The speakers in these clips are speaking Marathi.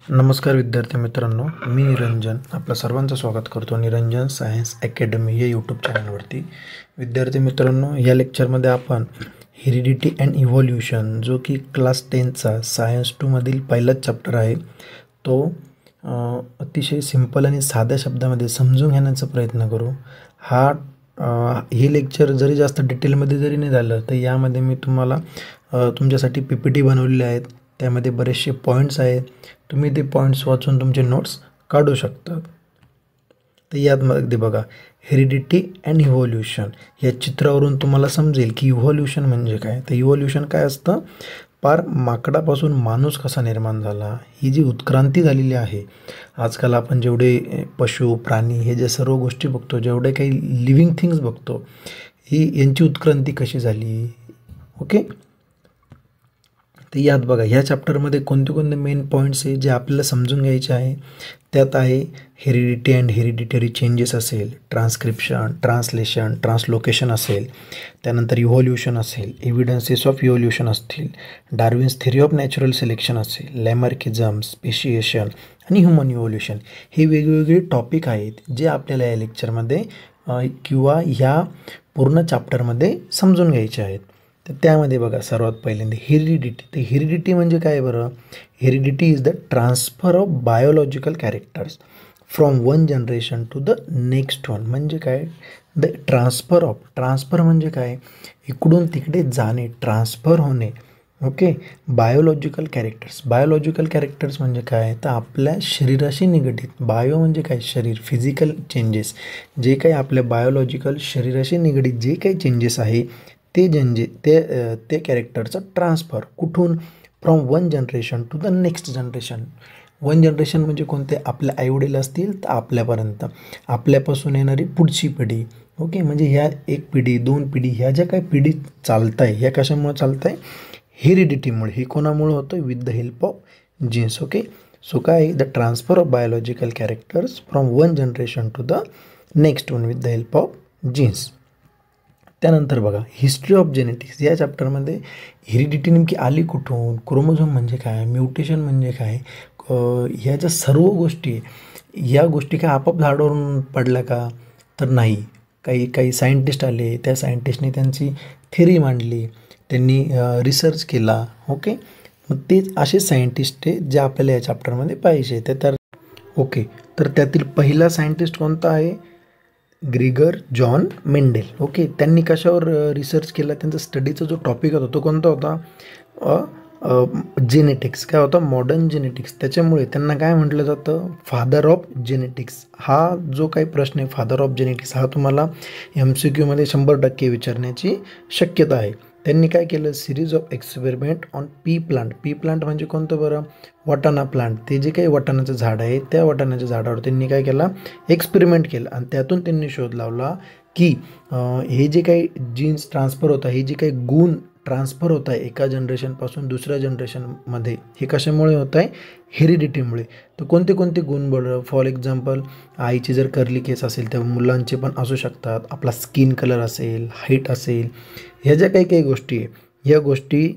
नमस्कार विद्यार्थी मित्रांनो, मी निरंजन आपलं सर्वांचं स्वागत करतो निरंजन सायन्स अकॅडमी या यूट्यूब चॅनलवरती. विद्यार्थी मित्रांनो, या लेक्चरमध्ये आपण हेरिडिटी अँड इव्हॉल्युशन जो की क्लास 10चा सायन्स 2मधील पहिलाच चॅप्टर आहे तो अतिशय सिंपल आणि साध्या शब्दामध्ये समजून घेण्याचा प्रयत्न करू. हे लेक्चर जरी जास्त डिटेलमध्ये जरी नाही झालं तर यामध्ये मी तुम्हाला तुमच्यासाठी PPT बनवलेले आहेत. त्यामध्ये बरेचसे पॉईंट्स आहेत, तुम्ही ते पॉईंट्स वाचून तुमचे नोट्स काढू शकता. तर यामध्ये बघा, हेरिडिटी अँड इव्हॉल्युशन या चित्रावरून तुम्हाला समजेल की इव्हॉल्युशन म्हणजे काय. तर इव्हॉल्युशन काय असतं, पार माकडापासून माणूस कसा निर्माण झाला, ही जी उत्क्रांती झालेली आहे. आजकाल आपण जेवढे पशु प्राणी हे जे सर्व गोष्टी बघतो, जेवढे काही लिव्हिंग थिंग्स बघतो, यांची उत्क्रांती कशी झाली. ओके, तर यात बघा, ह्या चॅप्टरमध्ये कोणते कोणते मेन पॉईंट्स आहे जे आपल्याला समजून घ्यायचे आहे. त्यात आहे हेरिडिटी अँड हेरिडिटरी चेंजेस असेल, ट्रान्सक्रिप्शन, ट्रान्सलेशन, ट्रान्सलोकेशन असेल, त्यानंतर इव्हॉल्युशन असेल, एव्हिडन्सेस ऑफ इव्हॉल्युशन असतील, Darwin's theory of natural selection असेल, लॅमार्किझम, स्पेशिएशन आणि ह्युमन इव्हॉल्युशन. हे वेगवेगळे टॉपिक आहेत जे आपल्याला या लेक्चरमध्ये किंवा ह्या पूर्ण चॅप्टरमध्ये समजून घ्यायचे आहेत. तर त्यामध्ये बघा, सर्वात पहिल्यांदा हेरिडिटी. तर हेरिडिटी म्हणजे काय बरं. Heredity is the transfer of biological characters from one generation to the next one. म्हणजे काय, द ट्रान्सफर म्हणजे काय, इकडून तिकडे जाणे, ट्रान्सफर होणे. ओके, बायोलॉजिकल कॅरेक्टर्स म्हणजे काय, तर आपल्या शरीराशी निगडीत. बायो म्हणजे काय, शरीर, फिजिकल चेंजेस, जे काही आपल्या बायोलॉजिकल शरीराशी निगडीत जे काही चेंजेस आहे ते कॅरेक्टरचं ट्रान्सफर कुठून, from one generation to the next generation. One generation म्हणजे कोणते, आपल्या आईवडील असतील तर आपल्यापर्यंत, आपल्यापासून येणारी पुढची पिढी. ओके, म्हणजे ह्या एक पिढी, दोन पिढी, ह्या ज्या काही पिढी चालत आहे, ह्या कशामुळे चालत आहे, हेरिडिटीमुळे. हे कोणामुळे होतं, with the help of genes. Okay, so काय, the transfer of biological characters from one generation to the next one with the help of genes. त्यानंतर बघा, हिस्ट्री ऑफ जेनेटिक्स. या चॅप्टरमध्ये हेरिडिटी नेमकी आली कुठून, क्रोमोझोम म्हणजे काय, म्युटेशन म्हणजे काय, ह्या ज्या सर्व गोष्टी, या गोष्टी काय आपोआप झाडावरून पडल्या का, तर नाही. काही सायंटिस्ट आले, त्या सायंटिस्टने त्यांची थेरी मांडली, त्यांनी रिसर्च केला. ओके, मग तेच असे सायंटिस्ट आहे जे आपल्याला या चॅप्टरमध्ये पाहिजे. ओके, तर त्यातील पहिला सायंटिस्ट कोणता आहे, ग्रिगर जॉन मेंडेल. ओके, त्यांनी कशावर रिसर्च केला, त्यांचा स्टडीचा जो टॉपिक होता तो कोणता होता, जेनेटिक्स. काय होता, मॉडर्न जेनेटिक्स. त्याच्यामुळे त्यांना काय म्हटलं जातं, फादर ऑफ जेनेटिक्स. हा जो काही प्रश्न आहे, फादर ऑफ जेनेटिक्स, हा तुम्हाला MCQमध्ये 100% विचारण्याची शक्यता आहे. त्यांनी काय केलं, series of experiment on P plant म्हणजे कोणतं बरं, वाटाणा प्लांट. ते जे काही वाटाण्याचं झाड आहे, त्या वाटाण्याच्या झाडावर त्यांनी काय केलं, एक्सपेरिमेंट केलं आणि त्यातून त्यांनी शोध लावला की हे जे काही जीन्स ट्रान्सफर होतं, हे जे काही गुण ट्रान्सफर होत आहे एका जनरेशनपासून दुसऱ्या जनरेशनमध्ये, हे कशामुळे होत आहे, हेरिडिटीमुळे. तर कोणते कोणते गुण बरं, फॉर एक्झाम्पल, आईची जर कर्ली केस असेल तर मुलांचे पण असू शकतात, आपला स्किन कलर असेल, हाईट असेल, ह्या ज्या काही गोष्टी आहे, ह्या गोष्टी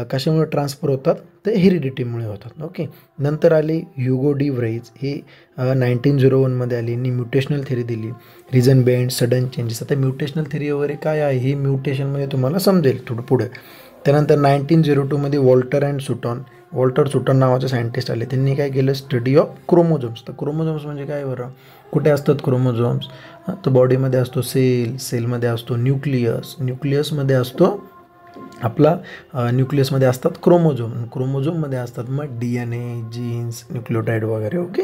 कशामुळे ट्रान्सफर होतात, तर हेरिडिटीमुळे होतात. ओके, नंतर आले ह्युगो डी व्राईज. हे 1901मध्ये आली आणि म्युटेशनल थेरी दिली, रिझन बेंड, सडन चेंजेस. आता म्युटेशनल थेरी वगैरे काय आहे, हे म्युटेशनमध्ये तुम्हाला समजेल थोडं पुढे. त्यानंतर 1902मध्ये वॉल्टर सुटॉन नावाचे सायंटिस्ट आले. त्यांनी काय केलं, स्टडी ऑफ क्रोमोझोम्स. तर क्रोमोझोम्स म्हणजे काय बरं, कुठे असतात क्रोमोझोम्स, तर बॉडीमध्ये असतो सेलमध्ये असतो न्यूक्लियसमध्ये असतो आपला, न्यूक्लियसमध्ये असतात क्रोमोझोममध्ये असतात मग DNA, जीन्स, न्यूक्लियोटाईड वगैरे. ओके,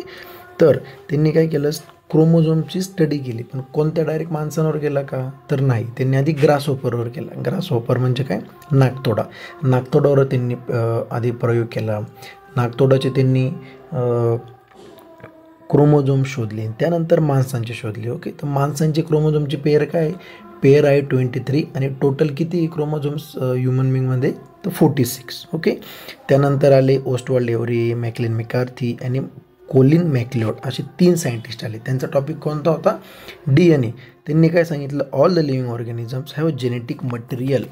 तर त्यांनी काय केलं, क्रोमोझोमची स्टडी केली. पण कोणत्या डायरेक्ट माणसांवर केला का, तर नाही, त्यांनी आधी ग्रासहोपरवर केला. ग्रासहोपर म्हणजे काय, नागतोडावर त्यांनी आधी प्रयोग केला. नागतोडाचे त्यांनी क्रोमोझोम शोधले, त्यानंतर माणसांचे शोधले. ओके, तर माणसांची क्रोमोझोमची पेअर आहे 23 आणि टोटल किती क्रोमोझोम्स ह्युमन बिंगमध्ये, तर 46. ओके, त्यानंतर आले ओस्टवाल्ड एव्हरी, मॅकलिन मॅकार्थी आणि कोलिन मॅकलिओड, असे 3 सायंटिस्ट आले. त्यांचा टॉपिक कोणता होता, DNA. त्यांनी काय सांगितलं, all the living organisms have genetic material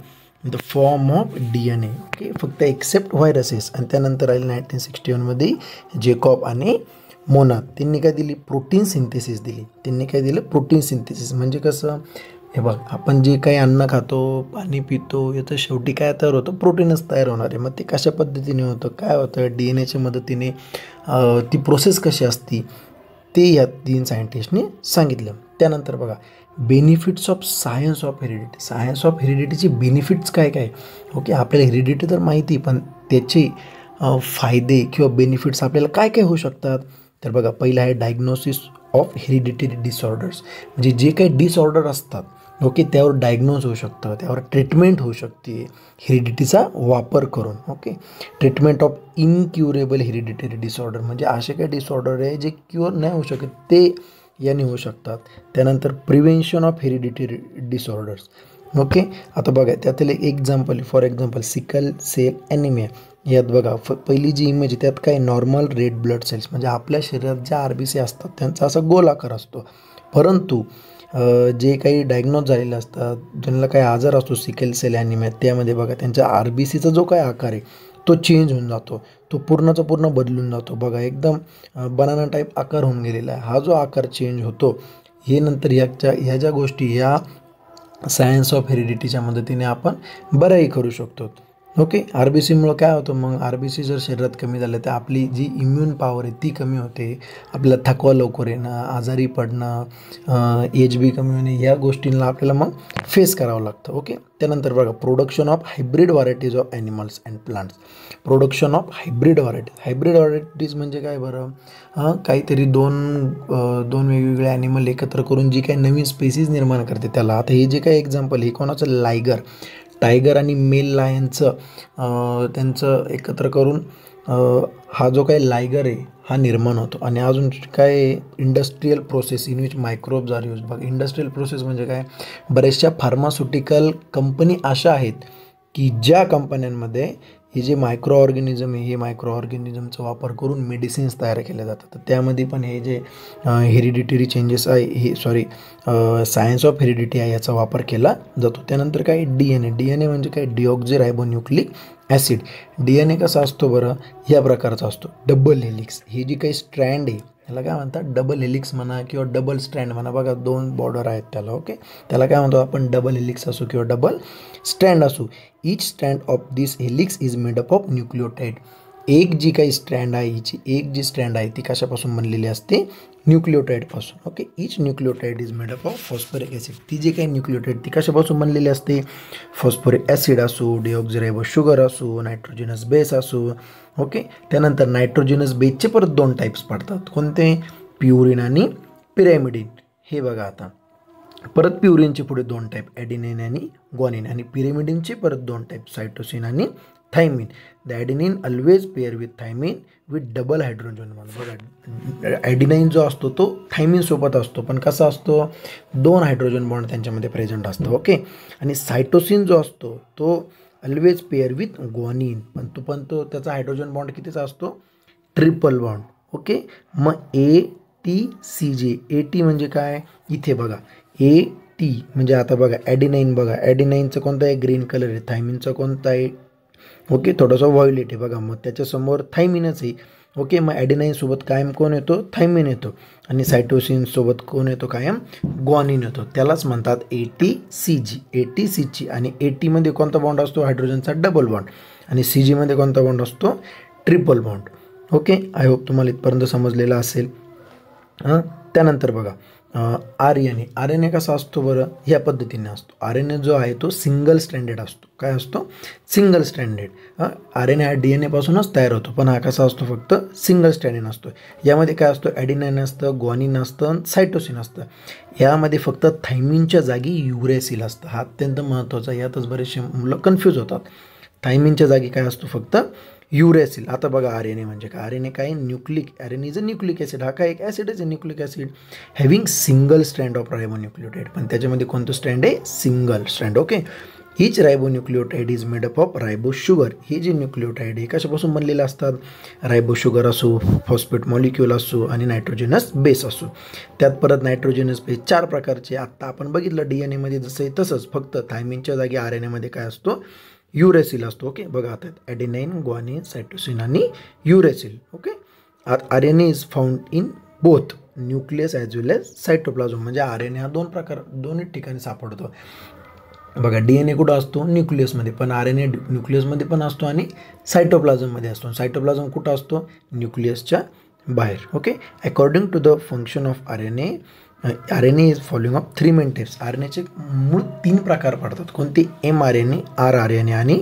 the form of DNA. Okay, फक्त एक्सेप्ट व्हायरसेस. आणि त्यानंतर आले 1961मध्ये जेकॉब आणि मोनात. त्यांनी काय दिली? प्रोटीन सिंथेसिस दिली. त्यांनी काय दिलं? Protein synthesis. म्हणजे कसं? हे बघ, आपण जे काही अन्न खातो, पाणी पितो, याचं शेवटी काय तयार होतं? प्रोटीनच तयार होणार आहे. मग ते कशा पद्धतीने होतं, काय होतं, DNA मदतीने ती प्रोसेस कशी असती, ते या 3 सायंटिस्टने सांगितलं. त्यानंतर बघा, benefits of science of heredity. Science of हेरिडिटीचे बेनिफिट्स काय काय? ओके, आपल्याला हेरिडिटी तर माहिती, पण त्याचे फायदे किंवा बेनिफिट्स आपल्याला काय काय होऊ शकतात? तर बघा, पहिलं आहे डायग्नोसिस ऑफ हेरिडिटरी डिसऑर्डर्स. म्हणजे जे काही डिसऑर्डर असतात, ओके, त्यावर डायग्नोज होऊ शकतं, त्यावर ट्रीटमेंट होऊ शकते हेरिडिटीचा वापर करून. Okay, treatment of incurable hereditary disorder. म्हणजे असे काही डिसऑर्डर आहे जे क्युअर नाही होऊ शकत, ते याने होऊ शकतात. त्यानंतर prevention of hereditary disorders. Okay, आता बघा, त्यातील एक example, for example sickle cell anaemia. यात बघा, पहिली जी इमेज आहे त्यात काय? Normal red blood cells. म्हणजे आपल्या शरीरात ज्या RBC असतात त्यांचा असा गोल आकार असतो. परंतु जे काही डायग्नोज झालेले असतात, ज्यांना काही आजार असतो सिकल सेल ॲनिमिया, त्यामध्ये बघा त्यांच्या RBCचा जो काय आकार आहे तो चेंज होऊन जातो, तो पूर्णचा पूर्ण बदलून जातो. बघा, एकदम बनाना टाईप आकार होऊन गेलेला आहे. हा जो आकार चेंज होतो, हे नंतर ह्या ज्या गोष्टी ह्या सायन्स ऑफ हेरिडिटीच्या मदतीने आपण बऱ्याही करू शकतो. ओके, RBCमुळं काय होतं? मग RBC जर शरीरात कमी झालं तर आपली जी इम्युन पॉवर आहे ती कमी होते, आपल्याला थकवा लवकर येणं, आजारी पडणं, HB कमी होणे, या गोष्टींना आपल्याला मग फेस करावं लागतं. ओके, त्यानंतर बघा, production of hybrid varieties of animals and plants. Production of hybrid varieties. Hybrid varieties म्हणजे काय बरं? काहीतरी दोन वेगवेगळे ॲनिमल एकत्र करून जी काही नवीन स्पेसीज निर्माण करते त्याला. आता हे जे काही एक्झाम्पल, हे कोणाचं? टायगर आणि मेल लायनचं त्यांचं एकत्र करून हा जो काही लायगर आहे हा निर्माण होतो. आणि अजून काय? Industrial process in which microbes are use. बघा, इंडस्ट्रियल प्रोसेस म्हणजे काय? बऱ्याचशा फार्मास्युटिकल कंपनी अशा आहेत की ज्या कंपन्यांमध्ये हे जे मायक्रो ऑर्गॅनिझम आहे, हे मायक्रो ऑर्गॅनिझमचा वापर करून मेडिसिन्स तयार केल्या जातात. तर त्यामध्ये पण हे जे हेरिडिटरी चेंजेस आहे, हे सायन्स ऑफ हेरिडिटी आहे, याचा वापर केला जातो. त्यानंतर काय? DNA म्हणजे काय? डिऑक्झिरायबोन्यूक्लिक ॲसिड. DNA कसा असतो बरं? ह्या प्रकारचा असतो, डबल हेलिक्स. ही जी काही स्ट्रँड आहे त्याला काय म्हणतात? डबल हेलिक्स म्हणा किंवा डबल स्ट्रँड म्हणा. बघा, 2 बॉर्डर आहेत त्याला. ओके, त्याला काय म्हणतो आपण? डबल हेलिक्स असो किंवा डबल स्ट्रँड असो. Each strand of this helix is made up of nucleotide. एक जी काही स्ट्रँड आहे, हिची एक जी स्ट्रँड आहे ती कशापासून बनलेली असते? न्यूक्लियोटाइडपासून. Okay, each nucleotide is made up of phosphoric acid. ती जी काही न्यूक्लियोटाइड ती कशापासून बनलेली असते? फॉस्फरिक ॲसिड असो, डिऑक्झिरायबो शुगर असो, नायट्रोजिनस बेस असो. ओके, त्यानंतर नायट्रोजिनस बेसचे परत 2 टाईप्स पडतात. कोणते? प्युरिन आणि पिरॅमिडिन. हे बघा, आता परत प्युरिनचे पुढे 2 टाईप, ॲडिनिन आणि ग्वानिन. आणि पिरॅमिडिनचे परत 2 टाईप, सायटोसिन आणि thymine. The adenine always pair with thymine with double hydrogen bond. बघा, ॲडिनाइन जो असतो तो थायमिनसोबत असतो, पण कसा असतो? 2 हायड्रोजन बॉन्ड त्यांच्यामध्ये प्रेझेंट असतो. ओके, आणि सायटोसिन जो असतो तो ऑलवेज पेअर विथ ग्वानिन, पण तो त्याचा हायड्रोजन बॉन्ड कितीचा असतो? Triple bond. ओके, मग ATCG. AT म्हणजे काय? इथे बघा, AT म्हणजे आता बघा, ॲडिनाइन. बघा, ॲडिनाइनचं कोणतं आहे? ग्रीन कलर आहे. थायमिनचं कोणतं आहे? ओके, थोडंसं व्हायोलेट आहे. बघा, मग त्याच्यासमोर थायमिनच आहे. ओके, मग ॲडिनाइनसोबत कायम कोण येतो? थायमिन येतो. आणि सायटोसिनसोबत कोण येतो? कायम ग्वानिन येतो. त्यालाच म्हणतात ATCG. ATCG. आणि ATमध्ये कोणता बॉन्ड असतो? हायड्रोजनचा डबल बॉन्ड. आणि CGमध्ये कोणता बॉन्ड असतो? Triple bond. Okay, I hope तुम्हाला इथपर्यंत समजलेलं असेल. त्यानंतर बघा, RNA कसा असतो बरं? ह्या पद्धतीने असतो. RNA जो आहे तो सिंगल स्ट्रँडेड असतो. काय असतो? Single stranded. RNA हा DNA पासूनच तयार होतो, पण हा कसा असतो? फक्त सिंगल स्ट्रँडेड असतो. यामध्ये काय असतं? ॲडिनाइन असतं, ग्वानिन असतं, सायटोसिन असतं. यामध्ये फक्त थायमिनच्या जागी युरॅसिल असतं. हा अत्यंत महत्त्वाचा. यातच बरेचसे मुलं कन्फ्यूज होतात. थायमिनच्या जागी काय असतो? फक्त युरॅसिल. आता बघा, RNA म्हणजे काय? RNA काय? RNA is a nucleic acid. हा काय? एक ॲसिडच आहे, nucleic acid having single strand of ribonucleotide. पण त्याच्यामध्ये कोणतं स्ट्रँड आहे? Single strand. Okay, each ribonucleotide is made up of ribo sugar. ही जी न्यूक्लियोटाईड आहे कशापासून बनलेले असतात, रायबो शुगर असो, फॉस्फेट मॉलिक्यूल असो आणि नायट्रोजनस बेस असो. त्यात परत नायट्रोजनस बेस 4 प्रकारचे. आत्ता आपण बघितलं DNA मध्ये जसं आहे तसंच, फक्त थायमिनच्या जागी RNA मध्ये काय असतो, युरेसिल असतो. ओके, बघा आता ॲडेनाइन, ग्वानिन, सायटोसिन आणि uracil. Okay, RNA is found in both nucleus as well as cytoplasm. म्हणजे RNA हा दोन्ही ठिकाणी सापडतो. बघा DNA कुठं असतो, न्यूक्लियसमध्ये, पण RNA न्यूक्लियसमध्ये पण असतो आणि सायटोप्लाझममध्ये असतो. सायटोप्लाझम कुठं असतो, न्यूक्लियसच्या बाहेर. Okay, according to the function of RNA is following of 3 main types. RNAचे मूळ 3 प्रकार पडतात. कोणते, mRNA, rRNA आणि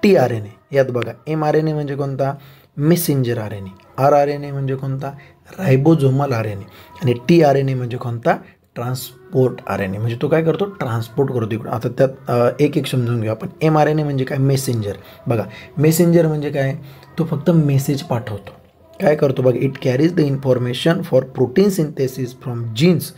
tRNA. यात बघा mRNA म्हणजे कोणता, मेसेंजर RNA. rRNA म्हणजे कोणता, रायबोझोमल RNA. आणि tRNA म्हणजे कोणता, ट्रान्सपोर्ट RNA. म्हणजे तो काय करतो, ट्रान्सपोर्ट करतो इकडं. आता त्यात एक समजून घेऊ आपण. mRNA म्हणजे काय, मेसेंजर. बघा मेसेंजर म्हणजे काय, तो फक्त मेसेज पाठवतो. काय करतो बघा, it carries the information for protein synthesis from genes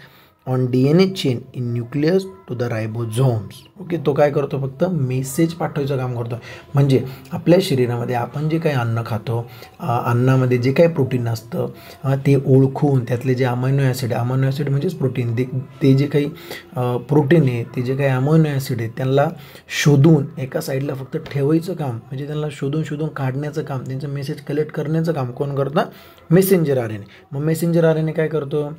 on DNA chain in nucleus to the ribosomes. Okay, तो काय करतो, फक्त मेसेज पाठवायचं काम करतो. म्हणजे आपल्या शरीरामध्ये आपण जे काही अन्न खातो, अन्नामध्ये जे काही प्रोटीन असतं ते ओळखून त्यातले जे अमायनो ॲसिड म्हणजेच प्रोटीन, ते जे काही प्रोटीन आहे, ते जे काही अमायनो ॲसिड आहे, त्यांना शोधून एका साईडला फक्त ठेवायचं काम, म्हणजे त्यांना शोधून काढण्याचं काम, त्यांचं मेसेज कलेक्ट करण्याचं काम कोण करतं, मेसेंजर RNA. मग मेसेंजर RNA काय करतो,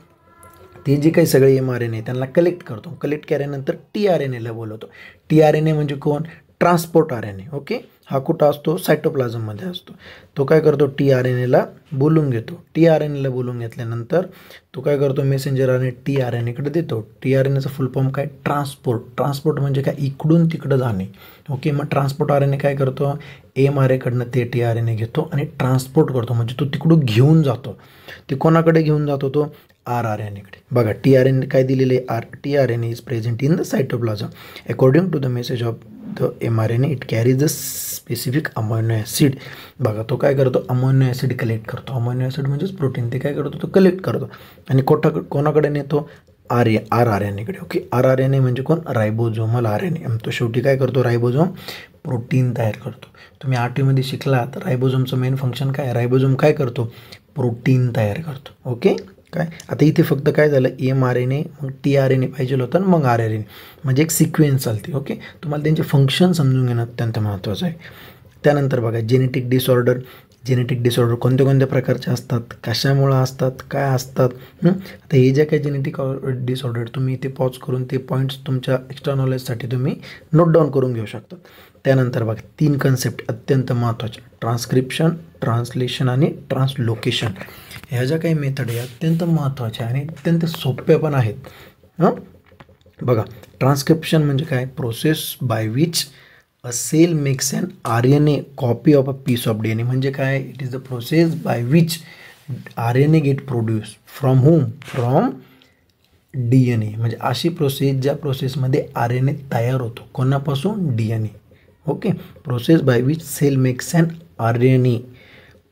ते जे काही सगळे mRNA त्यांना कलेक्ट करतो. कलेक्ट केल्यानंतर tRNAला बोलवतो. tRNA म्हणजे कोण, ट्रान्सपोर्ट RNA. ओके, हा कुठं असतो, सायटोप्लाझममध्ये असतो. तो काय करतो, tRNAला बोलून घेतो. tRNAला बोलून घेतल्यानंतर तो काय करतो, मेसेंजर RNA tRNAकडे देतो. tRNAचा फुल फॉर्म काय, ट्रान्सपोर्ट म्हणजे काय, इकडून तिकडं जाणे. ओके, मग ट्रान्सपोर्ट RNA काय करतो, mRNAकडनं ते tRNA घेतो आणि ट्रान्सपोर्ट करतो. म्हणजे तो तिकडून घेऊन जातो. ते कोणाकडे घेऊन जातो, तो rRNAकडे. बघा tRNA काय दिलेले, tRNA is present in the cytoplasm. According to the message of the mRNA it carries the specific amino acid. बघा तो काय करतो, अमायनो ॲसिड कलेक्ट करतो. अमायनो ॲसिड म्हणजेच प्रोटीन, ते काय करतो, तो कलेक्ट करतो आणि कोणाकडे नेतो, rRNAकडे. ओके, rRNA म्हणजे कोण, रायबोझोमल RNA. तो शेवटी काय करतो, रायबोझोम प्रोटीन तयार करतो. तुम्ही 8वीमध्ये शिकला तर रायबोझोमचं मेन फंक्शन काय, रायबोझोम काय करतो, प्रोटीन तयार करतो. ओके, काय आता इथे फक्त काय झालं, mRNA मग tRNA पाहिजे होतं आणि मग RNA, म्हणजे एक सिक्वेन्स चालते. ओके, तुम्हाला त्यांचे फंक्शन समजून घेणं अत्यंत महत्त्वाचं आहे. त्यानंतर बघा जेनेटिक डिसऑर्डर कोणत्या प्रकारचे असतात, कशामुळं असतात, काय असतात. आता हे जे काही जेनेटिक डिसऑर्डर तुम्ही इथे पॉज करून ते पॉईंट्स तुमच्या एक्स्ट्रा नॉलेजसाठी तुम्ही नोट डाऊन करून घेऊ शकता. त्यानंतर बघा 3 कन्सेप्ट अत्यंत महत्त्वाच्या, ट्रान्स्क्रिप्शन, ट्रान्सलेशन आणि ट्रान्सलोकेशन. ह्या ज्या काही मेथड आहे अत्यंत महत्त्वाच्या आणि अत्यंत सोप्या पण आहेत. बघा ट्रान्स्क्रिप्शन म्हणजे काय, process by which a cell makes an RNA copy of a piece of DNA. म्हणजे काय, it is the process by which RNA get produce from from DNA. म्हणजे अशी प्रोसेस ज्या प्रोसेसमध्ये RNA तयार होतो, कोणापासून, DNA. Okay, process by which cell makes an RNA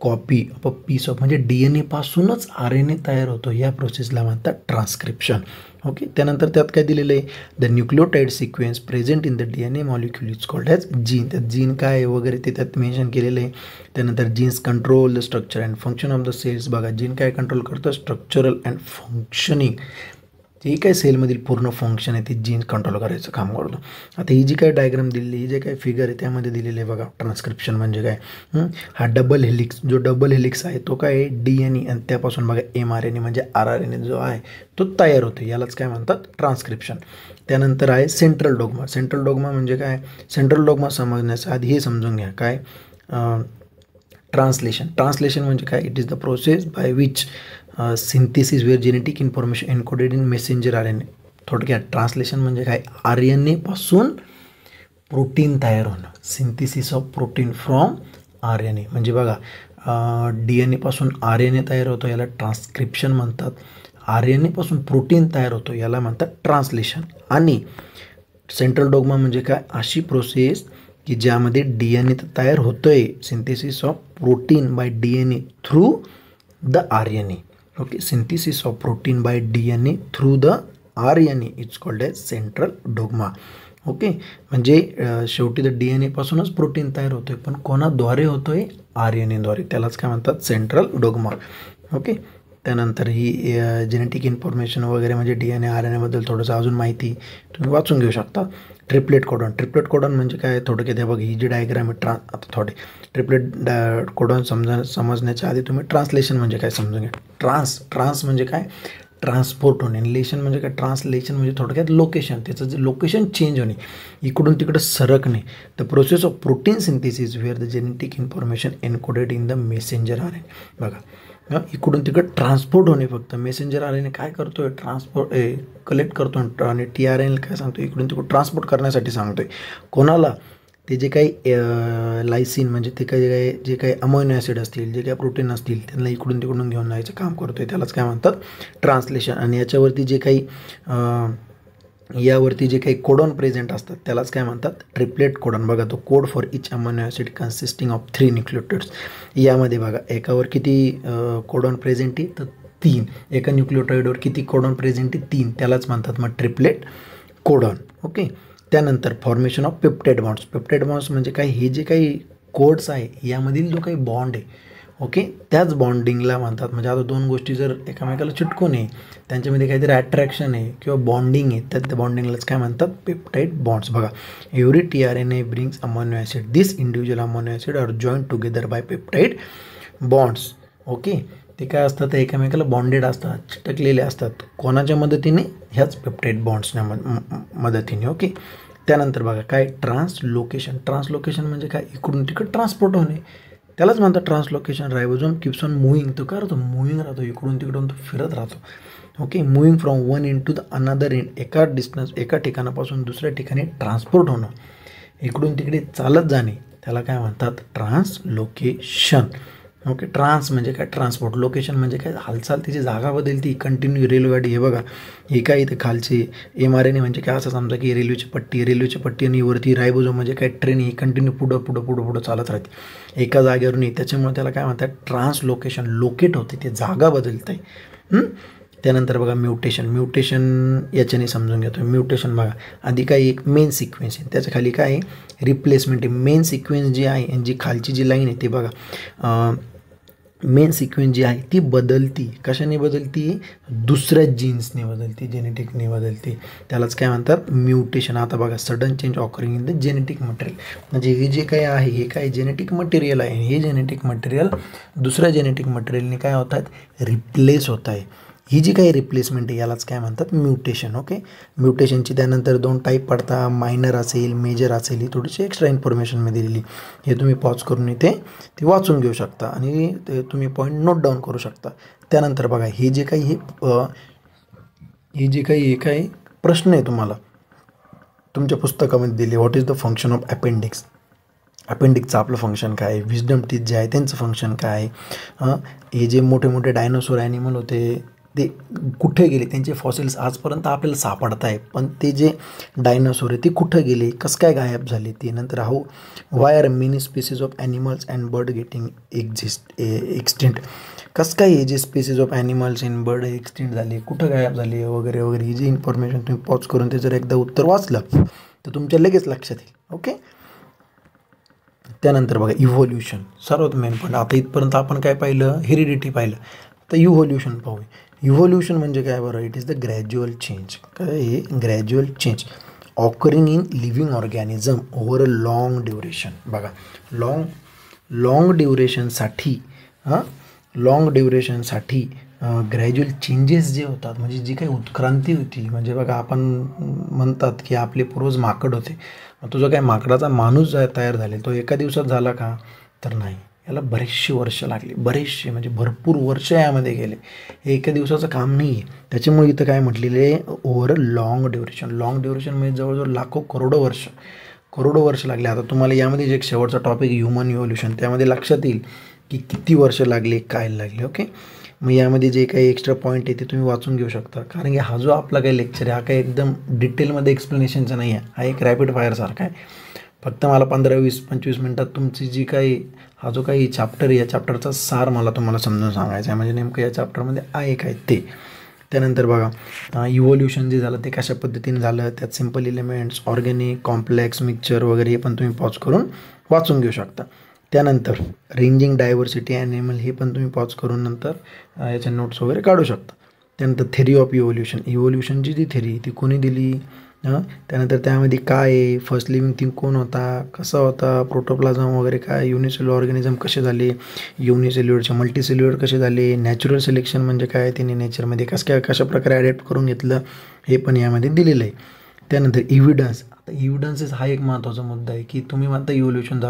copy of a piece of, म्हणजे DNA पासूनच RNA तयार होतो, या प्रोसेसला म्हणतात ट्रान्स्क्रिप्शन. ओके, त्यानंतर त्यात काय दिलेलं आहे, the nucleotide sequence present in the DNA molecule is called as gene. त्यात जीन काय आहे वगैरे ते त्यात मेन्शन केलेलं आहे. त्यानंतर genes control the structure and function of the cells. बघा जीन काय कंट्रोल करतं, स्ट्रक्चरल अँड फंक्शनिंग, जे काही सेलमधील पूर्ण फंक्शन आहे ते जीन कंट्रोल करायचं काम करतो. आता ही जी काही डायग्राम दिलेली, ही जे काही फिगर आहे त्यामध्ये दिलेले आहे बघा, ट्रान्स्क्रिप्शन म्हणजे काय, हा डबल हेलिक्स, जो डबल हेलिक्स आहे तो काय आहे, DNA, आणि त्यापासून बघा mRNA म्हणजे rRNA जो आहे तो तयार होतो, यालाच काय म्हणतात, ट्रान्स्क्रिप्शन. त्यानंतर आहे सेंट्रल डोग्मा म्हणजे काय, सेंट्रल डोग्मा समजण्याच्या आधी हे समजून घ्या काय, ट्रान्सलेशन म्हणजे काय, it is the process by which synthesis where genetic information encoded in messenger RNA. थोडक्यात ट्रान्सलेशन म्हणजे काय, RNA पासून प्रोटीन तयार होणं, synthesis of protein from RNA. म्हणजे बघा DNA पासून RNA तयार होतो, याला ट्रान्स्क्रिप्शन म्हणतात. RNA पासून प्रोटीन तयार होतो, याला म्हणतात ट्रान्सलेशन. आणि सेंट्रल डोग्मा म्हणजे काय, अशी प्रोसेस की ज्यामध्ये DNA तयार होतोय, synthesis of protein by DNA through the RNA. Okay, synthesis of protein by DNA through the RNA is called as central dogma. Okay, म्हणजे शेवटी तर DNA पासूनच प्रोटीन तयार होतोय, पण कोणाद्वारे होतोय? RNAद्वारे. त्यालाच काय म्हणतात? Central dogma. ओके, त्यानंतर ही जेनेटिक इन्फॉर्मेशन वगैरे म्हणजे DNA RNAबद्दल थोडंसं अजून माहिती तुम्ही वाचून घेऊ शकता. Triplet codon. ट्रिपलेट कोडॉन म्हणजे काय? थोडक्यात हे बघ, ही जी डायग्राम आहे आता थोडे ट्रिपलेट कोडॉन समजण्याच्या आधी तुम्ही ट्रान्सलेशन म्हणजे काय समजून घ्या. ट्रान्स म्हणजे काय? ट्रान्सपोर्ट होणे. लेशन म्हणजे काय? ट्रान्सलेशन म्हणजे थोडक्यात लोकेशन, त्याचं जे लोकेशन चेंज होणे, इकडून तिकडं सरकणे. The process of protein synthesis where the genetic information encoded in the messenger RNA. बघा, इकडून तिकडं ट्रान्सपोर्ट होणे. फक्त मेसेंजर RNA काय करतोय? ट्रान्सपोर्ट कलेक्ट करतो आणि tRNA काय सांगतो? इकडून तिकडून ट्रान्सपोर्ट करण्यासाठी सांगतोय. कोणाला? ते जे काही लायसिन म्हणजे ते जे काही अमायनो ॲसिड असतील, जे काही प्रोटीन असतील, त्यांना इकडून तिकडून घेऊन जायचं काम करतोय. त्यालाच काय म्हणतात? ट्रान्सलेशन. आणि याच्यावरती जे काही कोडॉन प्रेझेंट असतात त्यालाच काय म्हणतात? Triplet codon. बघा, तो code for each amino acid consisting of 3 nucleotides. यामध्ये बघा, एकावर किती कोडॉन प्रेझेंट आहे? तर 3. एका न्यूक्लियोटाइडवर किती कोडॉन प्रेझेंट आहे? 3. त्यालाच म्हणतात मग ट्रिपलेट कोडॉन. ओके, त्यानंतर formation of peptide bonds. Peptide bonds म्हणजे काय? हे जे काही कोड्स आहे यामधील जो काही बॉन्ड आहे, ओके, त्याच बॉन्डिंगला म्हणतात. म्हणजे आता दोन गोष्टी जर एकामेकाला चिटकून आहे, त्यांच्यामध्ये काहीतरी अट्रॅक्शन आहे किंवा बॉन्डिंग आहे, तर त्या बॉन्डिंगलाच काय म्हणतात? Peptide bonds. बघा, every tRNA brings amino acid. This individual amino acid are joint together by peptide bonds. Okay, ते काय असतात? ते एकामेकाला बॉन्डेड असतात, चिटकलेले असतात. कोणाच्या मदतीने? ह्याच पेप्टाइड बॉन्ड्सच्या मदतीने. ओके, त्यानंतर बघा काय? ट्रान्सलोकेशन. ट्रान्सलोकेशन म्हणजे काय? इकडून तिकडं ट्रान्सपोर्ट होणे, त्यालाच म्हणतात translocation. Ribosome keeps on moving. तो काय राहतो? मुव्हिंग राहतो, इकडून तिकडून तो फिरत राहतो. Okay, moving from one end to the another end. एका ठिकाणापासून दुसऱ्या ठिकाणी ट्रान्सपोर्ट होणं, इकडून तिकडे चालत जाणे, त्याला काय म्हणतात? ट्रान्सलोकेशन. ओके, ट्रान्स म्हणजे काय? ट्रान्सपोर्ट. लोकेशन म्हणजे काय? हालचाल, तिची जागा बदलती. कंटिन्यू रेल्वेगाडी. हे बघा, हे काय? इथे खालची mRNA म्हणजे काय? असं समजा की रेल्वेची पट्टी आणि वरती रायबोझोम म्हणजे काय? ट्रेन. ही कंटिन्यू पुढं चालत राहते एका जागेवर नाही. त्याच्यामुळे त्याला काय म्हणतात? ट्रान्सलोकेशन. लोकेट होते, ते जागा बदलते. त्यानंतर बघा म्युटेशन याच्याने समजून घेतो. म्युटेशन बघा, आधी काय? एक मेन सिक्वेन्स आहे, त्याच्या खाली काय आहे? रिप्लेसमेंट आहे. मेन सिक्वेन्स जी आहे आणि जी खालची जी लाईन आहे ती बघा, मेन सिक्वेन्स जी आहे ती बदलती. कशाने बदलती? दुसऱ्या जीन्सने बदलती, जेनेटिकने बदलते. त्यालाच काय म्हणतात? म्युटेशन. आता बघा, sudden change occurring in the genetic material. म्हणजे हे जे काही आहे हे काय? जेनेटिक मटेरियल आहे. हे जेनेटिक मटेरियल दुसऱ्या जेनेटिक मटेरियलने काय होत आहेत? रिप्लेस होत आहे. ही जी काही रिप्लेसमेंट आहे यालाच काय म्हणतात? म्युटेशन. ओके, म्युटेशनची त्यानंतर 2 टाईप पडतात, मायनर असेल, मेजर असेल. ही थोडीशी एक्स्ट्रा इन्फॉर्मेशनमध्ये दिलेली, हे तुम्ही पॉज करून इथे ते वाचून घेऊ शकता आणि तुम्ही पॉईंट नोट डाऊन करू शकता. त्यानंतर बघा, हे जे काही प्रश्न आहे तुम्हाला तुमच्या पुस्तकामध्ये दिले, what is the function of appendix. अपेंडिक्सचं आपलं फंक्शन काय आहे? विजडम टीथ जे आहे त्यांचं फंक्शन काय आहे? हे जे मोठे मोठे डायनोसॉर ॲनिमल होते ते कुठे गेले? त्यांचे फॉसिल्स आजपर्यंत आपल्याला सापडत आहे, पण ते जे डायनोसॉर आहे ते कुठं गेले? कसं काय गायब झाले ते? नंतर why are many species of animals and bird getting extinct. कसं काय हे जे species of animals and bird extinct झाले, कुठं गायब झाले वगैरे वगैरे, ही जी इन्फॉर्मेशन तुम्ही पॉज करून ते जर एकदा उत्तर वाचलं तर तुमच्या लगेच लक्षात येईल. ओके, त्यानंतर बघा इव्होल्युशन, सर्वात मेन पॉईंट. आता इथपर्यंत आपण काय पाहिलं? हेरिडिटी पाहिलं. तर इव्होल्युशन पाहूया. इव्होल्युशन म्हणजे काय? बरं, it is the gradual change. काय हे? Gradual change occurring in living organism over a long duration. बघा, लॉंग ड्युरेशनसाठी ग्रॅज्युअल चेंजेस जे होतात, म्हणजे जी काही उत्क्रांती होती. म्हणजे बघा, आपण म्हणतात की आपले पूर्वज माकड होते, तो जो काही माकडाचा माणूस तयार झाले तो एका दिवसात झाला का? तर नाही, याला बरेचशी वर्ष लागली. बरेचसे म्हणजे भरपूर वर्ष यामध्ये गेले. हे एका दिवसाचं काम नाही आहे. त्याच्यामुळे इथं काय म्हटलेले? Over a long duration. Long duration म्हणजे जवळजवळ लाखो करोडो वर्ष लागले. आता तुम्हाला यामध्ये जे एक शेवटचा टॉपिक ह्युमन इव्होल्युशन, त्यामध्ये लक्षात येईल की किती वर्ष लागले, काय लागले. ओके, मग यामध्ये जे काही एक्स्ट्रा पॉईंट आहे ते तुम्ही वाचून घेऊ शकता, कारण की हा जो आपला काही लेक्चर आहे हा काही एकदम डिटेलमध्ये एक्सप्लेनेशनचा नाही आहे. हा एक रॅपिड फायरसारखा आहे. फक्त मला 15, 20, 25 मिनटात तुमची जी काही हा जो काही चॅप्टर आहे या चॅप्टरचा सार मला तुम्हाला समजून सांगायचा आहे. म्हणजे नेमकं या चॅप्टरमध्ये आहे काय ते. त्यानंतर बघा इव्होल्युशन जे झालं ते कशा पद्धतीने झालं, त्यात simple elements, organic, complex, mixture वगैरे हे पण तुम्ही पॉज करून वाचून घेऊ शकता. त्यानंतर रेंजिंग डायव्हर्सिटी ॲनिमल हे पण तुम्ही पॉज करून नंतर याच्या नोट्स वगैरे काढू शकता. त्यानंतर थेरी ऑफ इव्होल्युशनची जी थेरी ती कोणी दिली, त्यानंतर त्यामध्ये काय आहे, फर्स्ट लिव्हिंग थिंग कोण होता, कसा होता, प्रोटोप्लाझम वगैरे काय, युनिसेल्युलर ऑर्गॅनिझम कसे झाले, युनिसेल्युलरचे मल्टीसेल्युलर कसे झाले, नॅचरल सिलेक्शन म्हणजे काय, त्यांनी नेचरमध्ये कशा प्रकारे ॲडॅप्ट करून घेतलं हे पण यामध्ये दिलेलं आहे. त्यानंतर इव्हिडन्स. आता इव्हिडन्सेस हा एक महत्त्वाचा मुद्दा आहे की तुम्ही म्हणता इव्होल्युशन